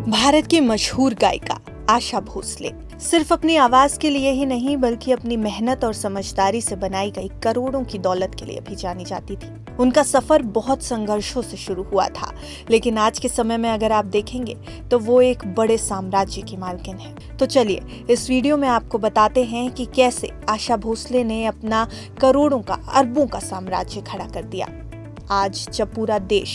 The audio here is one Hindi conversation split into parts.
भारत की मशहूर गायिका आशा भोसले सिर्फ अपनी आवाज के लिए ही नहीं बल्कि अपनी मेहनत और समझदारी से बनाई गई करोड़ों की दौलत के लिए भी जानी जाती थी। उनका सफर बहुत संघर्षों से शुरू हुआ था, लेकिन आज के समय में अगर आप देखेंगे तो वो एक बड़े साम्राज्य की मालकिन है। तो चलिए इस वीडियो में आपको बताते हैं कि कैसे आशा भोसले ने अपना करोड़ों का, अरबों का साम्राज्य खड़ा कर दिया। आज जब पूरा देश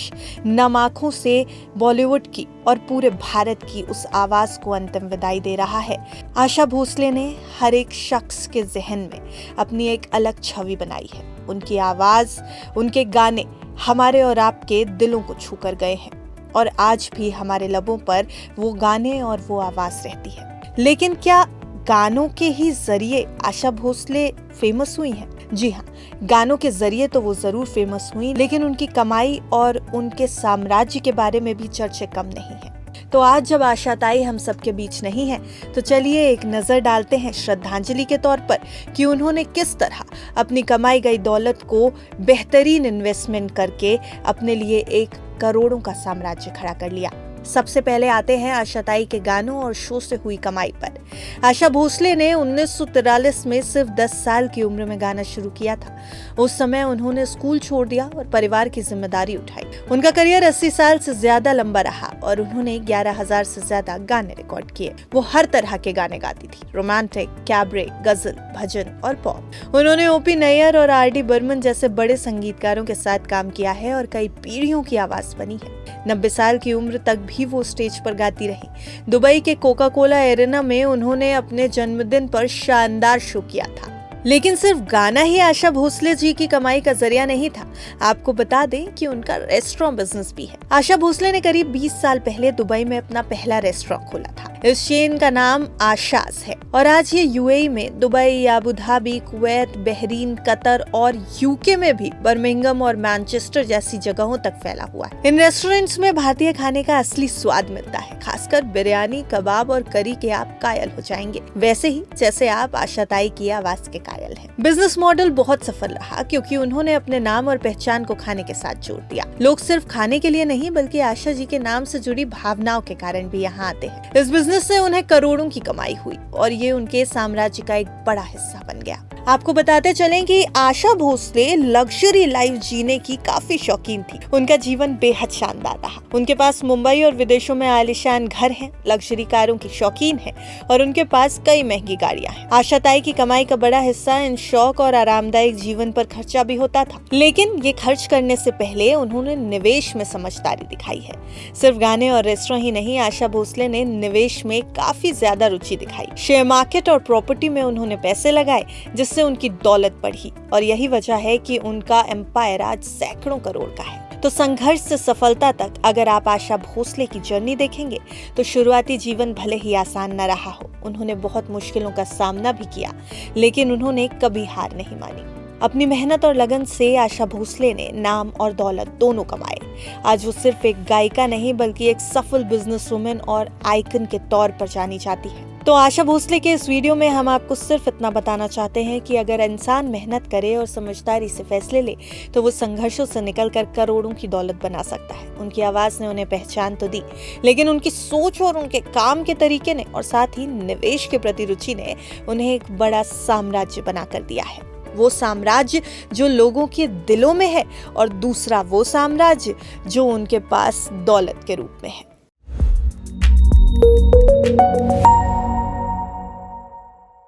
नम आंखों से बॉलीवुड की और पूरे भारत की उस आवाज को अंतिम विदाई दे रहा है, आशा भोसले ने हर एक शख्स के जहन में अपनी एक अलग छवि बनाई है। उनकी आवाज, उनके गाने हमारे और आपके दिलों को छू कर गए हैं और आज भी हमारे लबों पर वो गाने और वो आवाज रहती है। लेकिन क्या गानों के ही जरिए आशा भोसले फेमस हुई हैं? जी हाँ, गानों के जरिए तो वो जरूर फेमस हुई, लेकिन उनकी कमाई और उनके साम्राज्य के बारे में भी चर्चे कम नहीं है। तो आज जब आशा ताई हम सबके बीच नहीं है, तो चलिए एक नजर डालते हैं श्रद्धांजलि के तौर पर कि उन्होंने किस तरह अपनी कमाई गई दौलत को बेहतरीन इन्वेस्टमेंट करके अपने लिए एक करोड़ों का साम्राज्य खड़ा कर लिया। सबसे पहले आते हैं आशा ताई के गानों और शो से हुई कमाई पर। आशा भोसले ने 1943 में सिर्फ 10 साल की उम्र में गाना शुरू किया था। उस समय उन्होंने स्कूल छोड़ दिया और परिवार की जिम्मेदारी उठाई। उनका करियर 80 साल से ज्यादा लंबा रहा और उन्होंने 11,000 से ज्यादा गाने रिकॉर्ड किए। वो हर तरह के गाने गाती थी, रोमांटिक, कैबरे, गजल, भजन और पॉप। उन्होंने ओपी नैयर और आर.डी. बर्मन जैसे बड़े संगीतकारों के साथ काम किया है और कई पीढ़ियों की आवाज बनी है। 90 साल की उम्र तक भी वो स्टेज पर गाती रही। दुबई के कोका कोला एरेना में उन्होंने अपने जन्मदिन पर शानदार शो किया था। लेकिन सिर्फ गाना ही आशा भोसले जी की कमाई का जरिया नहीं था। आपको बता दें कि उनका रेस्टोरेंट बिजनेस भी है। आशा भोसले ने करीब 20 साल पहले दुबई में अपना पहला रेस्टोरेंट खोला था। इस चेन का नाम आशाज है और आज ये यूएई में, Dubai, Abu Dhabi, Kuwait, Bahrain, Qatar और यूके में भी बर्मिंघम और मैनचेस्टर जैसी जगहों तक फैला हुआ है। इन रेस्टोरेंट्स में भारतीय खाने का असली स्वाद मिलता है, खासकर बिरयानी, कबाब और करी के आप कायल हो जाएंगे, वैसे ही जैसे आप आशा ताई की आवाज के कायल हैं। बिजनेस मॉडल बहुत सफल रहा क्योंकि उन्होंने अपने नाम और पहचान को खाने के साथ जोड़ दिया। लोग सिर्फ खाने के लिए नहीं बल्कि आशा जी के नाम से जुड़ी भावनाओं के कारण भी यहाँ आते हैं। इस बिजनेस से उन्हें करोड़ों की कमाई हुई और ये उनके साम्राज्य का एक बड़ा हिस्सा बन गया। आपको बताते चलें कि आशा भोसले लग्जरी लाइफ जीने की काफी शौकीन थी। उनका जीवन बेहद शानदार रहा। उनके पास मुंबई और विदेशों में आलीशान घर हैं, लग्जरी कारों की शौकीन है और उनके पास कई महंगी गाड़ियां हैं। आशा ताई की कमाई का बड़ा हिस्सा इन शौक और आरामदायक जीवन पर खर्चा भी होता था, लेकिन ये खर्च करने से पहले उन्होंने निवेश में समझदारी दिखाई है। सिर्फ गाने और रेस्टोरेंट ही नहीं, आशा भोसले ने निवेश में काफी ज्यादा रुचि दिखाई। शेयर मार्केट और प्रॉपर्टी में उन्होंने पैसे लगाए जिससे उनकी दौलत बढ़ी और यही वजह है कि उनका एम्पायर आज सैकड़ों करोड़ का है। तो संघर्ष से सफलता तक अगर आप आशा भोसले की जर्नी देखेंगे तो शुरुआती जीवन भले ही आसान न रहा हो, उन्होंने बहुत मुश्किलों का सामना भी किया, लेकिन उन्होंने कभी हार नहीं मानी। अपनी मेहनत और लगन से आशा भोसले ने नाम और दौलत दोनों कमाए। आज वो सिर्फ एक गायिका नहीं बल्कि एक सफल बिजनेस वुमेन और आइकन के तौर पर जानी जाती है। तो आशा भोसले के इस वीडियो में हम आपको सिर्फ इतना बताना चाहते हैं कि अगर इंसान मेहनत करे और समझदारी से फैसले ले तो वो संघर्षों से निकलकर करोड़ों की दौलत बना सकता है। उनकी आवाज ने उन्हें पहचान तो दी, लेकिन उनकी सोच और उनके काम के तरीके ने और साथ ही निवेश के प्रति रुचि ने उन्हें एक बड़ा साम्राज्य बना कर दिया है। वो साम्राज्य जो लोगों के दिलों में है और दूसरा वो साम्राज्य जो उनके पास दौलत के रूप में है।